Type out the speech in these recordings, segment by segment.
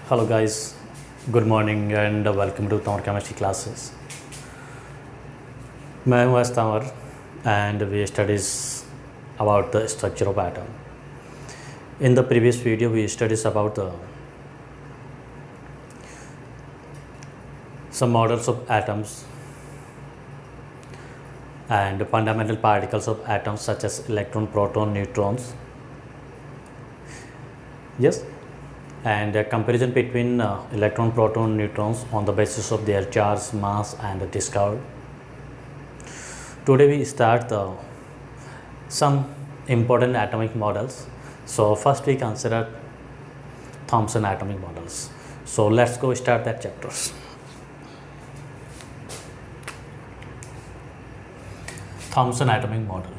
Hello guys, good morning and welcome to Tamar Chemistry classes. मैं हूँ Tamar and we studies about the structure of atom. In the previous video we studies about some models of atoms and fundamental particles of atoms such as electron, proton, neutrons. Yes, and a comparison between electron, proton, neutrons on the basis of their charge, mass and discovered. Today we start some important atomic models. So first we consider Thomson atomic models. So let's go start that chapters. Thomson atomic model.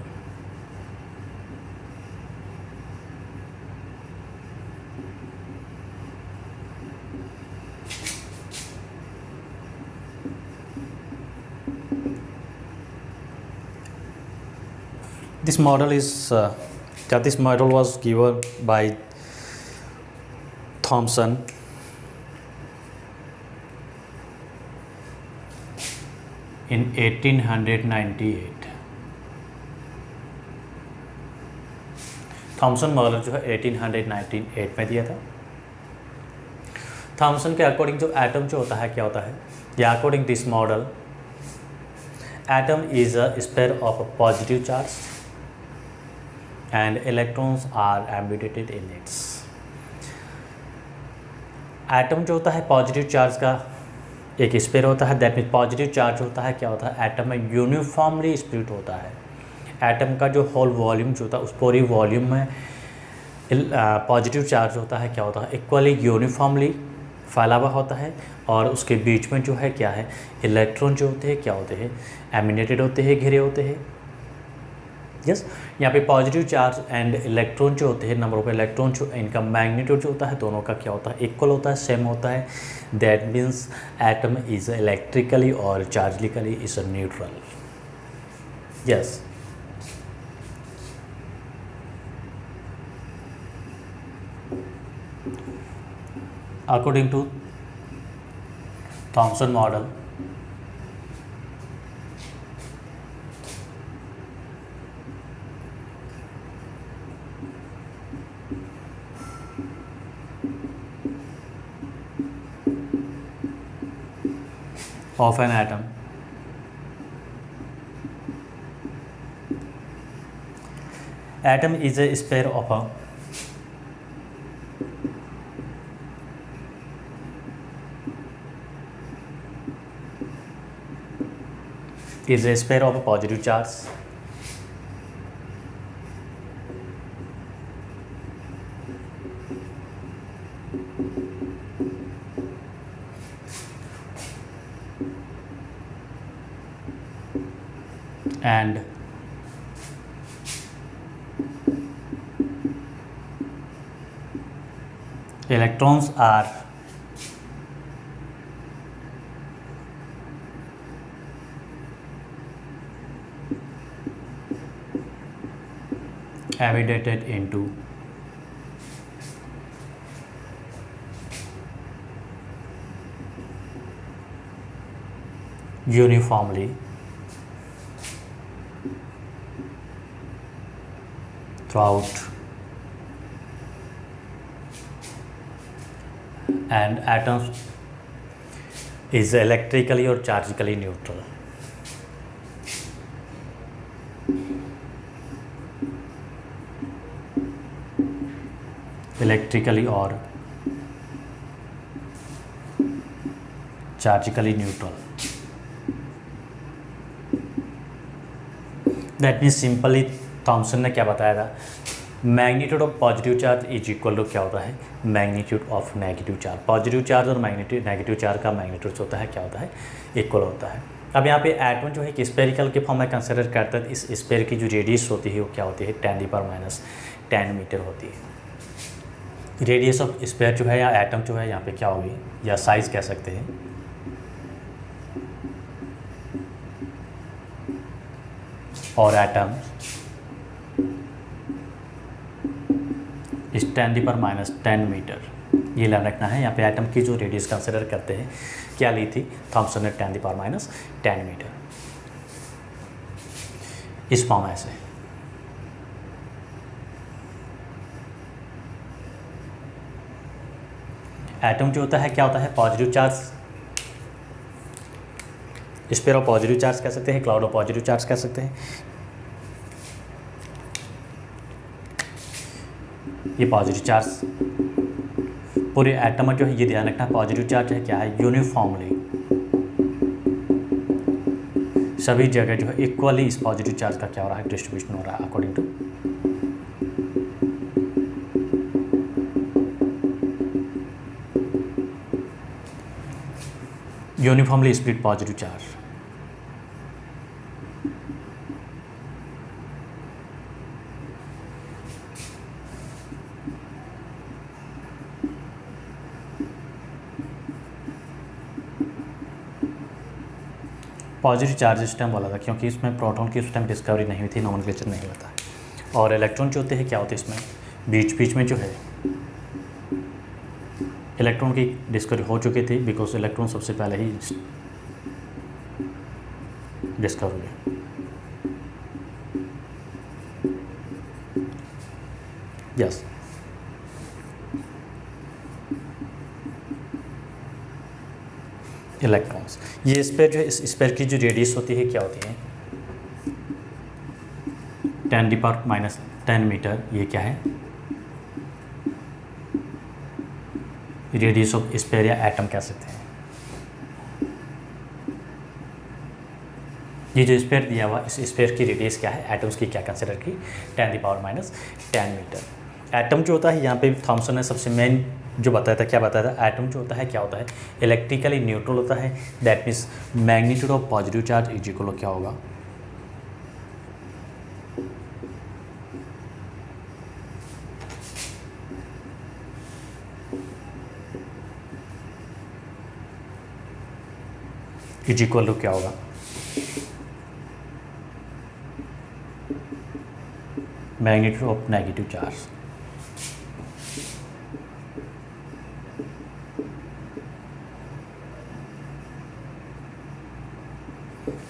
This model was given by Thomson in 1898. Thompson model जो है 1898 में दिया था. Thompson के according जो atom जो होता है क्या होता है, या according this model atom is a sphere of a positive charge and electrons are embedded in its. Atom जो होता है पॉजिटिव चार्ज का एक स्पेयर होता है. दैट मीन्स पॉजिटिव चार्ज होता है क्या होता है, एटम में यूनिफॉर्मली स्प्लिट होता है. एटम का जो होल वॉल्यूम जो होता है उस पूरी वॉल्यूम में पॉजिटिव चार्ज होता है क्या होता है, इक्वली यूनिफॉर्मली फैला हुआ होता है. और उसके बीच में जो है क्या है, इलेक्ट्रॉन जो होते हैं क्या होते हैं, एमिनेटेड होते हैं, घिरे होते हैं. यस, यहाँ पे पॉजिटिव चार्ज एंड इलेक्ट्रॉन जो होते हैं, नंबर ऑफ इलेक्ट्रॉन जो इनका मैग्नीट्यूड जो होता है दोनों का क्या होता है, इक्वल होता है, सेम होता है. That means atom is electrically और चार्जलिकली is neutral. Yes, according to Thomson model of an atom. Atom is a sphere of a positive charge and electrons are embedded into uniformly throughout, and atoms is electrically or chargically neutral. Electrically or chargically neutral. That means simply Thomson ने क्या बताया था, magnitude of positive charge is equal to क्या होता है, magnitude of negative charge. Positive charge और negative charge का magnitude होता है क्या होता है, इक्वल होता है. अब यहाँ पे एटम जो है कि स्पेरिकल के फॉर्म में कंसिडर करते हैं. इस स्पेयर की जो रेडियस होती है वो क्या होती है, 10⁻⁻10 मीटर होती है. रेडियस ऑफ स्पेयर जो है या एटम जो है यहाँ पे क्या होगी, या साइज़ कह सकते हैं. और एटम is 10⁻⁻10 मीटर. ये ध्यान रखना है। यहाँ पे एटम की जो रेडियस कंसिडर करते हैं, क्या ली थी, थॉम्सन ने 10⁻⁻10 मीटर। इस फॉर्म में से एटम जो होता है क्या होता है, positive charge, sphere of positive charge कह सकते हैं, क्लाउड ऑफ पॉजिटिव चार्ज कह सकते हैं। ये पॉजिटिव चार्ज पूरे एटम में जो है, ये ध्यान रखना, पॉजिटिव चार्ज है क्या है, यूनिफॉर्मली सभी जगह जो है इक्वली इस पॉजिटिव चार्ज का क्या हो रहा है, डिस्ट्रीब्यूशन हो रहा है according to uniformly split positive charge. Positive charge इस टाइम बोला था क्योंकि इसमें प्रोटॉन की उस टाइम डिस्कवरी नहीं हुई थी, नॉमेनक्लेचर नहीं हुआ था। और इलेक्ट्रॉन जो होते हैं क्या होते हैं, इसमें बीच बीच में जो है इलेक्ट्रॉन की डिस्कवरी हो चुकी थी, बिकॉज इलेक्ट्रॉन सबसे पहले ही डिस्कवर हुए। यस, इलेक्ट्रॉन्स, ये स्पेयर जो है, इस स्पेयर की जो रेडियस होती है क्या होती है, 10⁻⁻10 मीटर। ये क्या है, रेडियस ऑफ स्पेयर या एटम कह सकते हैं। ये जो स्पेयर दिया हुआ, इस स्पेयर की रेडियस क्या है, एटम्स की क्या कंसिडर की, 10⁻⁻10 मीटर। एटम जो होता है, यहाँ पे थॉम्सन ने सबसे मेन जो बताया था, क्या बताया था, एटम जो होता है क्या होता है, इलेक्ट्रिकली न्यूट्रल होता है। That means magnitude of positive charge is equal क्या होगा, इज इक्वल टू क्या होगा, magnitude of negative charge.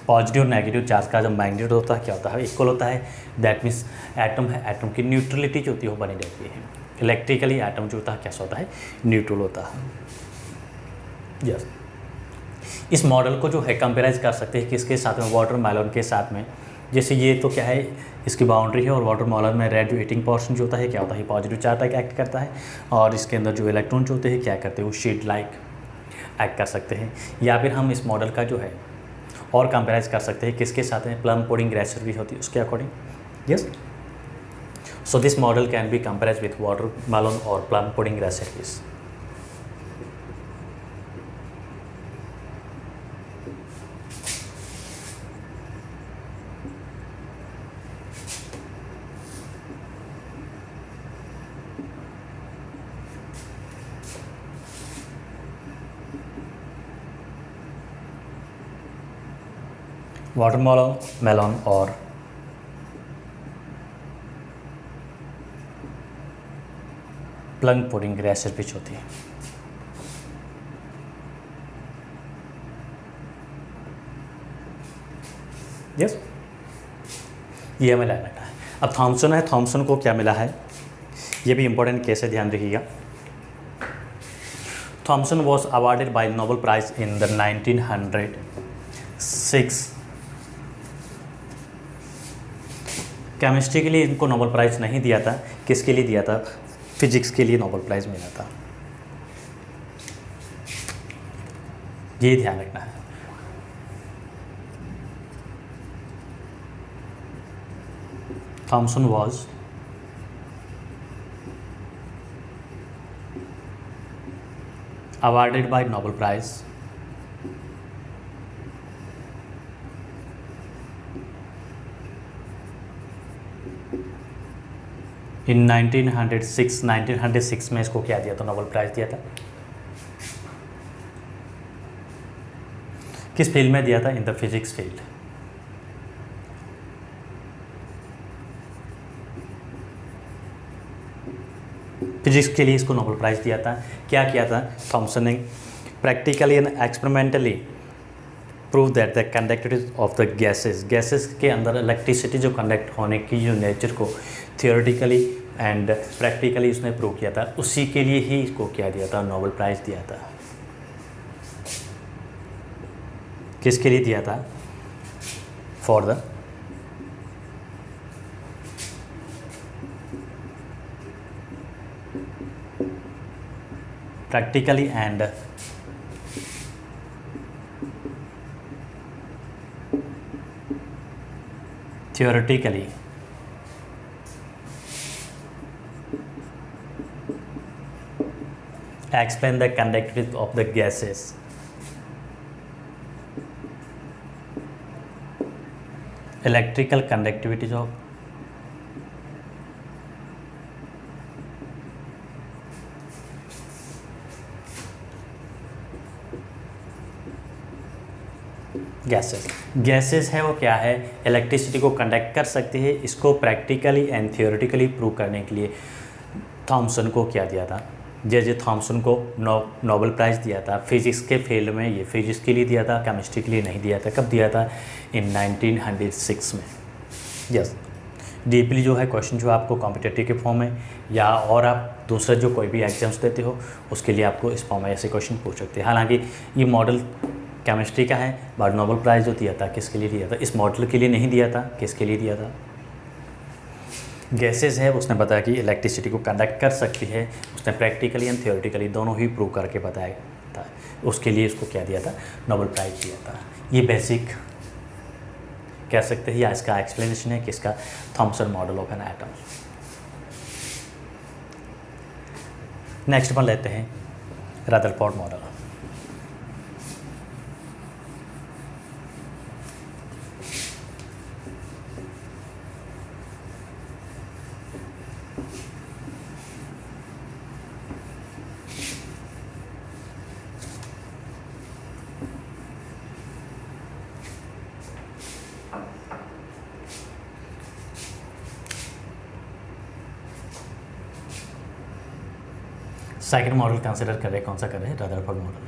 Positive और नेगेटिव चार्ज का जब मैग्नीट्यूड होता है क्या होता है, इक्वल होता है। दैट मीन्स एटम है, एटम की न्यूट्रलिटी जो होती है वो बनी रहती है। इलेक्ट्रिकली एटम जो होता है कैसा होता है, न्यूट्रल होता है। यस, इस मॉडल को जो है कंपेराइज कर सकते हैं किसके साथ में, वाटरमेलन के साथ में। जैसे ये तो क्या है, इसकी बाउंड्री है, और वाटरमेलन में रेड जो हीटिंग पोर्शन जो होता है क्या होता है, पॉजिटिव चार्ज लाइक एक्ट करता है, और इसके अंदर जो इलेक्ट्रॉन जो होते हैं क्या करते हैं, वो शीट लाइक एक्ट कर सकते हैं। या फिर हम इस मॉडल का जो है और कंपेराइज कर सकते हैं किसके साथ में, प्लम पुडिंग ग्रेसर भी होती है उसके according. Yes, so this model can be comprises with watermelon और प्लम पुडिंग रेसिपीज। वाटरमेलन और प्लम पुडिंग रेसिपीज होती है। यस, ये हमें लाइन रखना है। अब थॉम्सन है, थॉम्सन को क्या मिला है, ये भी इंपॉर्टेंट केस है, ध्यान रखिएगा। Thomson was awarded by Nobel prize in the 1906। Chemistry के लिए इनको नोबेल प्राइज़ नहीं दिया था, किसके लिए दिया था, फिजिक्स के लिए नोबेल प्राइज़ मिला था। ये ध्यान रखना है। Thomson was awarded by Nobel prize in 1906 में इसको क्या दिया था, नोबेल प्राइज़ दिया था। किस फील्ड में दिया था, in the physics field. Physics के लिए इसको नोबेल प्राइज़ दिया था। क्या किया था थॉमसन ने? Practically and experimentally prove that the conductivity of the gases के अंदर इलेक्ट्रिसिटी जो कंडक्ट होने की जो नेचर को थियोरेटिकली एंड प्रैक्टिकली उसने प्रूव किया था, उसी के लिए ही इसको क्या दिया था, नोबेल प्राइज़ दिया था। किसके लिए दिया था? For the practically and theoretically explain the conductivity of the gases. Electrical conductivity of gases है वो क्या है, इलेक्ट्रिसिटी को कंडक्ट कर सकती है। इसको प्रैक्टिकली एंड थियोरेटिकली प्रूव करने के लिए थॉमसन को क्या दिया था, जे थॉमसन को नोबेल प्राइज़ दिया था फिजिक्स के फील्ड में। ये फिजिक्स के लिए दिया था, केमिस्ट्री के लिए नहीं दिया था। कब दिया था? इन 1906 में। यस, डीपली जो है क्वेश्चन जो आपको कॉम्पिटिटिव के फॉर्म में या और आप दूसरे जो कोई भी एग्जाम्स देते हो उसके लिए आपको इस फॉर्म में ऐसे क्वेश्चन पूछ सकते हैं। हालांकि ये मॉडल केमिस्ट्री का है, बट नोबेल प्राइज़ जो दिया था किसके लिए दिया था? इस मॉडल के लिए नहीं दिया था। किसके लिए दिया था? गैसेस है उसने बताया कि इलेक्ट्रिसिटी को कंडक्ट कर सकती है। उसने प्रैक्टिकली एंड थियोरेटिकली दोनों ही प्रूव करके बताया था। उसके लिए इसको क्या दिया था? नोबेल प्राइज़ दिया था। ये बेसिक कह सकते हैं या इसका एक्सप्लेनेशन है किसका? Thompson model of an atom. Next पर लेते हैं Rutherford model. Second model consider कर रहे हैं, कौन सा कर रहे हैं? Rutherford model.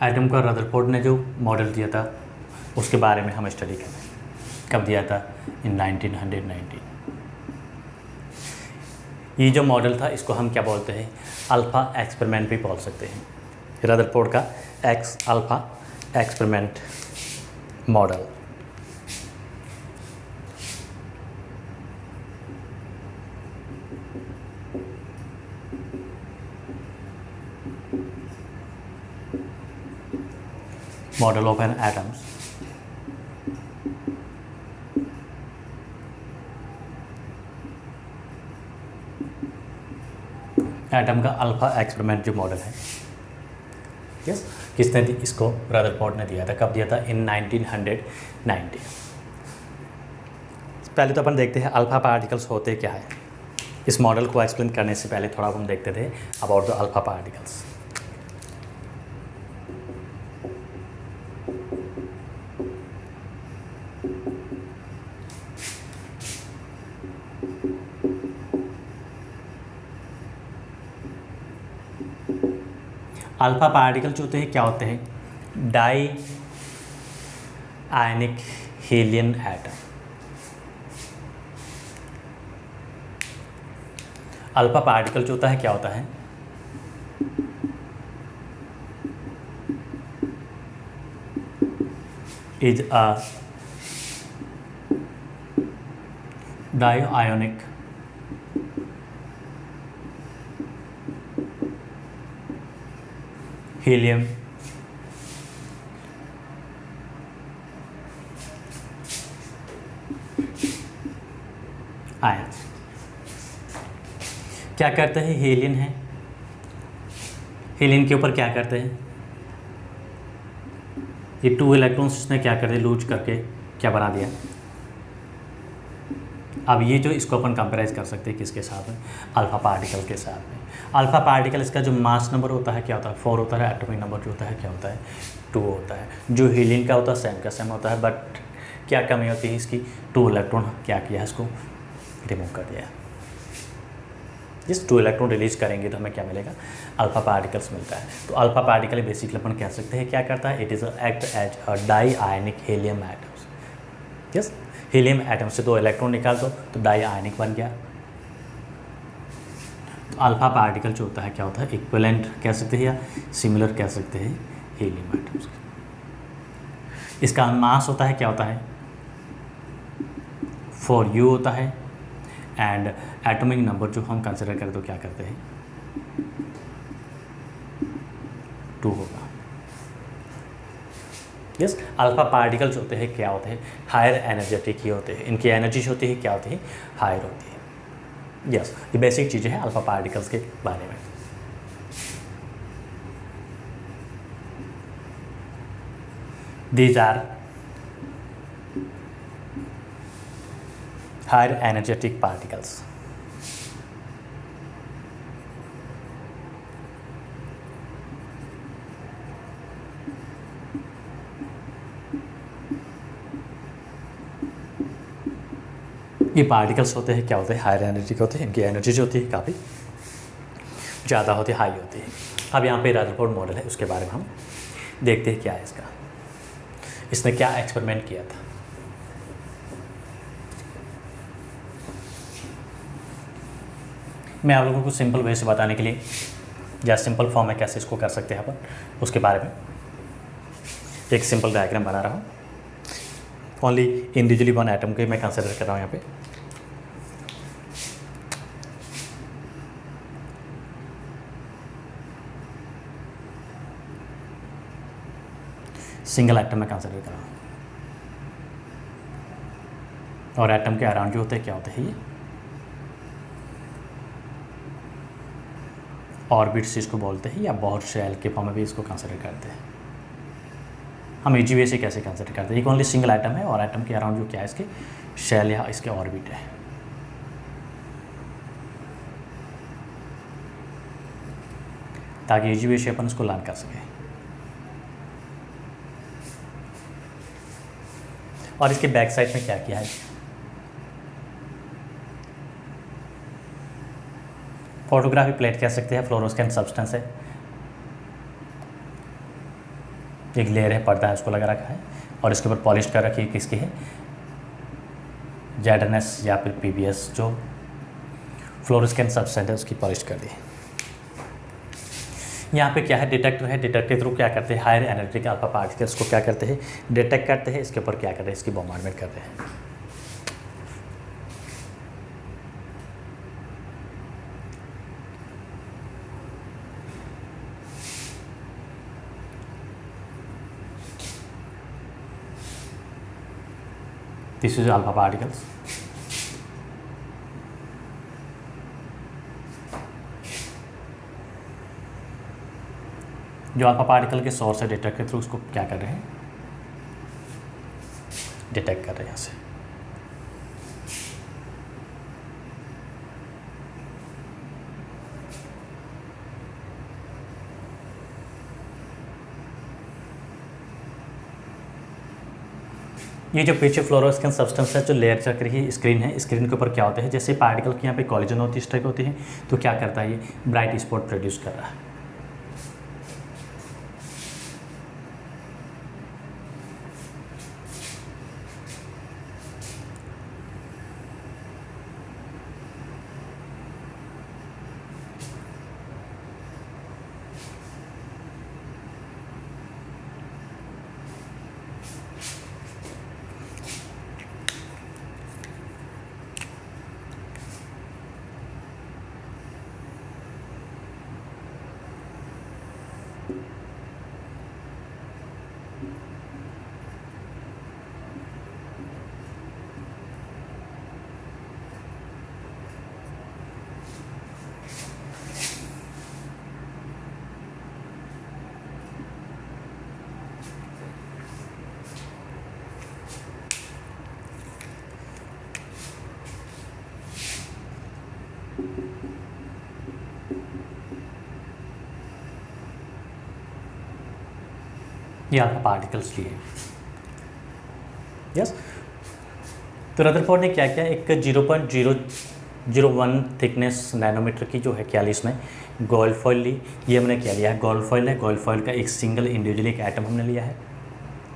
एटम का रदरफोर्ड ने जो मॉडल दिया था उसके बारे में हम स्टडी करें। कब दिया था? इन 1919। ये जो मॉडल था इसको हम क्या बोलते हैं? अल्फ़ा एक्सपेरिमेंट भी बोल सकते हैं। रदरफोर्ड का alpha experiment model. Model of an atoms. Atom का अल्फ़ा एक्सपेरिमेंट जो मॉडल है, यस, किसने इसको? रदरफोर्ड ने दिया था। कब दिया था? इन 1990। पहले तो अपन देखते हैं अल्फ़ा पार्टिकल्स होते क्या है। इस मॉडल को एक्सप्लेन करने से पहले थोड़ा हम देखते थे about the alpha particles. Alpha particle जो होते हैं क्या होते हैं? Di ionic helium atom. Alpha particle जो होता है क्या होता है? Is a di ionic helium ion. क्या करते हैं? हीलियन है, हीलियन के ऊपर क्या करते हैं? ये 2 इलेक्ट्रॉन्स इसने क्या कर दिया? लूज करके क्या बना दिया? अब ये जो इसको अपन कंपेराइज कर सकते हैं किसके साथ में, अल्फा पार्टिकल के साथ में। अल्फा पार्टिकल इसका जो मास नंबर होता है क्या होता है 4 होता है, एटॉमिक नंबर जो होता है क्या होता है 2 होता है। जो हीलियम का होता है सेम का सेम होता है, बट क्या कमी होती है इसकी, 2 इलेक्ट्रॉन क्या किया है इसको रिमूव कर दिया। जिस 2 इलेक्ट्रॉन रिलीज करेंगे तो हमें क्या मिलेगा, अल्फा पार्टिकल्स मिलता है। तो अल्फा पार्टिकल बेसिकली अपन कह सकते हैं क्या करता है, it is act as a di ionic helium atoms. Yes, helium atom से 2 इलेक्ट्रॉन निकाल दो तो डाई आयनिक बन गया। तो अल्फा पार्टिकल जो होता है क्या होता है, इक्विवेलेंट कह सकते हैं या सिमिलर कह सकते हैं हीलियम एटम्स। इसका मास होता है क्या होता है 4u होता है, एंड एटॉमिक नंबर जो हम कंसिडर करें तो क्या करते हैं 2 होगा। यस, अल्फा पार्टिकल्स होते हैं क्या होते हैं, हायर एनर्जेटिक ही होते हैं, इनकी एनर्जी जो होती है क्या होती है, हायर होती है। यस, ये बेसिक चीज़ें हैं अल्फा पार्टिकल्स के बारे में। These are higher energetic particles. ये पार्टिकल्स होते हैं क्या होते हैं, हायर एनर्जी के होते हैं, इनकी एनर्जी जो होती है काफ़ी ज़्यादा होती है, हाई होती है। अब यहाँ पे रदरफोर्ड मॉडल है, उसके बारे में हम देखते हैं क्या है इसका, इसने क्या एक्सपेरिमेंट किया था। मैं आप लोगों को सिंपल वे से बताने के लिए या सिंपल फॉर्म में कैसे इसको कर सकते हैं अपन, उसके बारे में एक सिंपल डायग्राम बना रहा हूँ। ओनली इंडिविजुअली 1 एटम के मैं कंसिडर कर रहा हूँ यहाँ पे। सिंगल एटम में कंसिडर कर रहा हूँ, और एटम के अराउंड जो होते हैं क्या होते हैं, ये ऑर्बिट्स इसको बोलते हैं, या बोहर शेल के फॉर्म में भी इसको कंसिडर करते हैं। हम इजी वे से कैसे कंसिडर करते हैं, एक ओनली सिंगल एटम है और एटम के अराउंड जो क्या है इसके शेल या इसके ऑर्बिट है। ताकि इजी वे से अपन इसको लर्न कर सकें। और इसके बैक साइड में क्या किया है, फोटोग्राफी प्लेट कह सकते हैं, फ्लोरोसेंट सब्सटेंस है, एक लेयर है, पर्दा है, उसको लगा रखा है, और इसके ऊपर पॉलिश कर रखी है, किसकी है ZNS या फिर PBS जो फ्लोरोसेंट सब्सटेंस है उसकी पॉलिश कर दी। यहाँ पे क्या है, डिटेक्टर है, डिटेक्टर के थ्रू क्या करते हैं, हायर एनर्जी के अल्फा पार्टिकल्स को क्या करते हैं डिटेक्ट करते हैं, इसके ऊपर क्या करते हैं, इसकी बॉम्बार्डमेंट करते हैं। This is alpha particles. जो अल्फा पार्टिकल के सोर्स है डिटेक्ट के थ्रू उसको क्या कर रहे हैं, डिटेक्ट कर रहे हैं यहाँ से। ये जो पीछे फ्लोरोसेंट सब्सटेंस है जो लेयर चक रही स्क्रीन है, स्क्रीन के ऊपर क्या होते हैं, जैसे पार्टिकल की यहाँ पे कॉलिजन होती है, इस टाइप होती है, तो क्या करता है ये ब्राइट स्पॉट प्रोड्यूस कर रहा है। ये अल्फा पार्टिकल्स लिए। यस, तो रदरफोर्ड ने क्या किया, एक 0.001 थिकनेस नैनोमीटर की जो है क्या ली इसने, गोल्ड फॉइल ली। ये हमने क्या लिया है, गोल्ड फॉइल है। गोल्ड फॉइल का एक सिंगल इंडिविजुअल एक एटम हमने लिया है।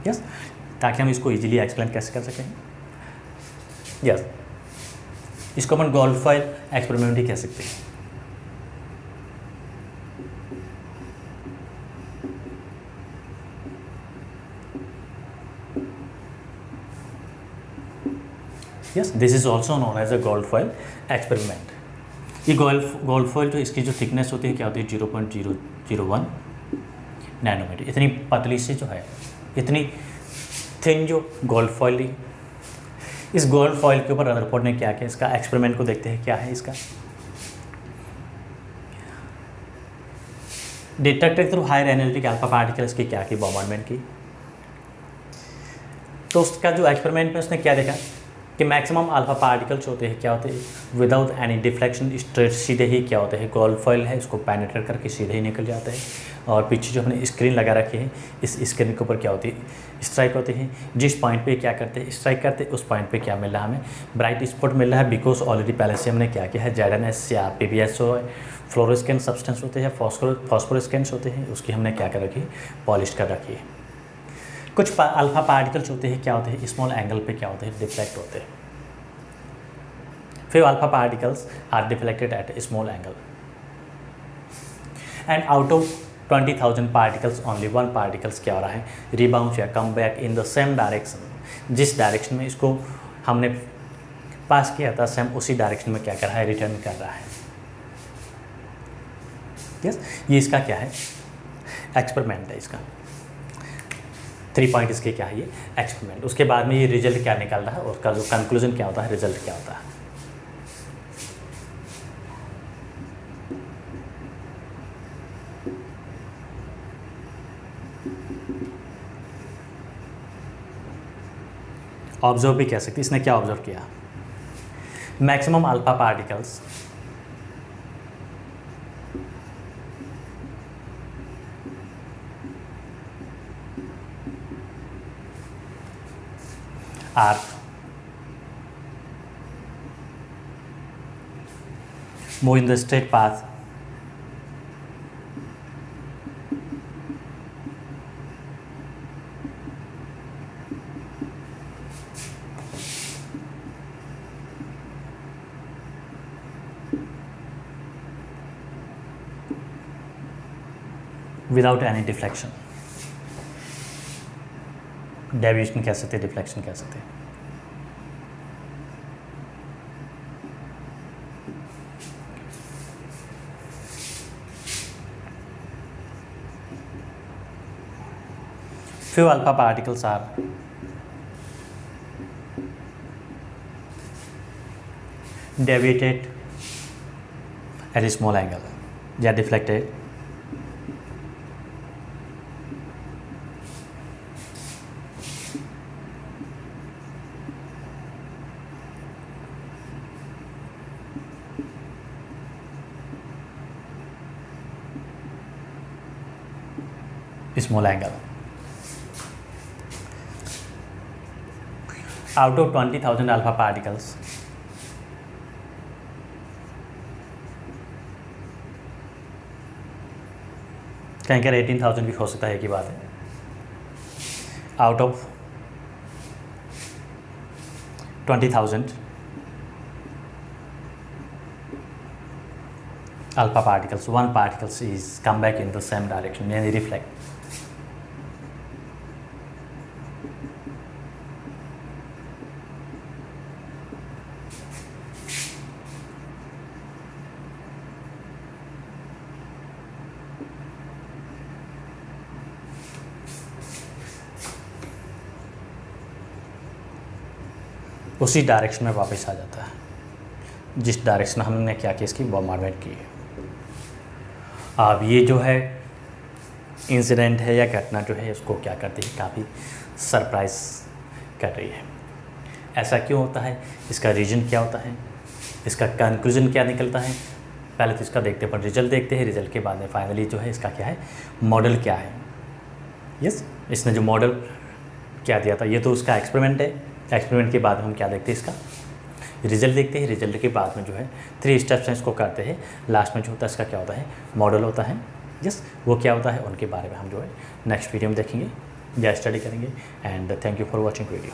यस, ताकि हम इसको इजीली एक्सप्लेन कैसे कर सकें। यस, इसको हम गोल्ड फॉइल एक्सपेरिमेंट ही कह सकते हैं। Yes, this is also known as a gold foil experiment. ये गोल्ड फॉइल जो इसकी जो थिकनेस होती है क्या होती है, 0.001 नैनोमीटर। इतनी पतली सी जो है, इतनी थिन जो गोल्ड फॉइल ली। इस गोल्ड फॉइल के ऊपर रदरफोर्ड ने क्या किया, इसका एक्सपेरिमेंट को देखते हैं क्या है इसका। Detected through higher energetic alpha particles की क्या की, बॉम्बार्डमेंट की। तो उसका जो एक्सपेरिमेंट में उसने क्या देखा कि मैक्सिमम अल्फा पार्टिकल्स होते हैं क्या होते हैं, विदाउट एनी डिफ्लेक्शन स्ट्रेट सीधे ही क्या होते हैं, गोल्ड फॉइल है इसको पेनिट्रेट करके सीधे ही निकल जाते हैं। और पीछे जो हमने स्क्रीन लगा रखी है, इस स्क्रीन के ऊपर क्या होती है, स्ट्राइक होती है। जिस पॉइंट पे क्या करते हैं, स्ट्राइक करते हैं, उस पॉइंट पे क्या मिल रहा है, हमें ब्राइट स्पॉट मिल रहा है। बिकॉज ऑलरेडी पहले से हमने क्या किया है, ZNS या PBSO फ्लोरोस्केंट सब्सटेंस होते हैं, फॉस्फोरेस्केंट्स होते हैं, उसकी हमने क्या कर रखी है, पॉलिश कर रखी है। कुछ अल्फा पार्टिकल्स होते हैं क्या होते हैं, स्मॉल एंगल पे क्या होते हैं, डिफ्लेक्ट होते हैं। फिर alpha particles are deflected at a small angle and out of 20,000 particles only 1 particles क्या हो रहा है, रिबाउंड या come back in the same direction. जिस डायरेक्शन में इसको हमने पास किया था, सेम उसी डायरेक्शन में क्या कर रहा है, रिटर्न कर रहा है। यस, ये इसका क्या है, एक्सपेरिमेंट है इसका। 3 पॉइंट इसके क्या है, ये एक्सपेरिमेंट। उसके बाद में ये रिजल्ट क्या निकल रहा है, और उसका जो कंक्लूजन क्या होता है, रिजल्ट क्या होता है। ऑब्जर्व भी कह सकते, इसने क्या ऑब्जर्व किया, maximum alpha particles are move in the straight path without any deflection. Deviation कह सकते, डिफ्लेक्शन कह सकते। few alpha particles are deviated at a small angle, they are deflected small angle. Out of 20,000 alpha particles, कहीं कहीं 18,000 भी हो सकता है, एक ही बात है। Out of 20,000 alpha particles, 1 particles is come back in the same direction and reflect. उसी डायरेक्शन में वापस आ जाता है जिस डायरेक्शन हमने क्या किया, इसकी बॉम्बार्डमेंट की है। अब ये जो है इंसिडेंट है या घटना जो है, उसको क्या करती है, काफ़ी सरप्राइज कर रही है। ऐसा क्यों होता है, इसका रीज़न क्या होता है, इसका कंक्लूजन क्या निकलता है। पहले तो इसका देखते हैं, पर रिजल्ट देखते हैं। रिजल्ट के बाद में फाइनली जो है इसका क्या है, मॉडल क्या है। यस, इसने जो मॉडल क्या दिया था, ये तो उसका एक्सपेरिमेंट है। एक्सपेरिमेंट के बाद हम क्या देखते हैं, इसका रिजल्ट देखते हैं। रिजल्ट के बाद में जो है 3 स्टेप्स हैं, इसको करते हैं। लास्ट में जो होता है इसका क्या होता है, मॉडल होता है। यस, वो क्या होता है उनके बारे में हम जो है नेक्स्ट वीडियो में देखेंगे या स्टडी करेंगे। And thank you for watching video.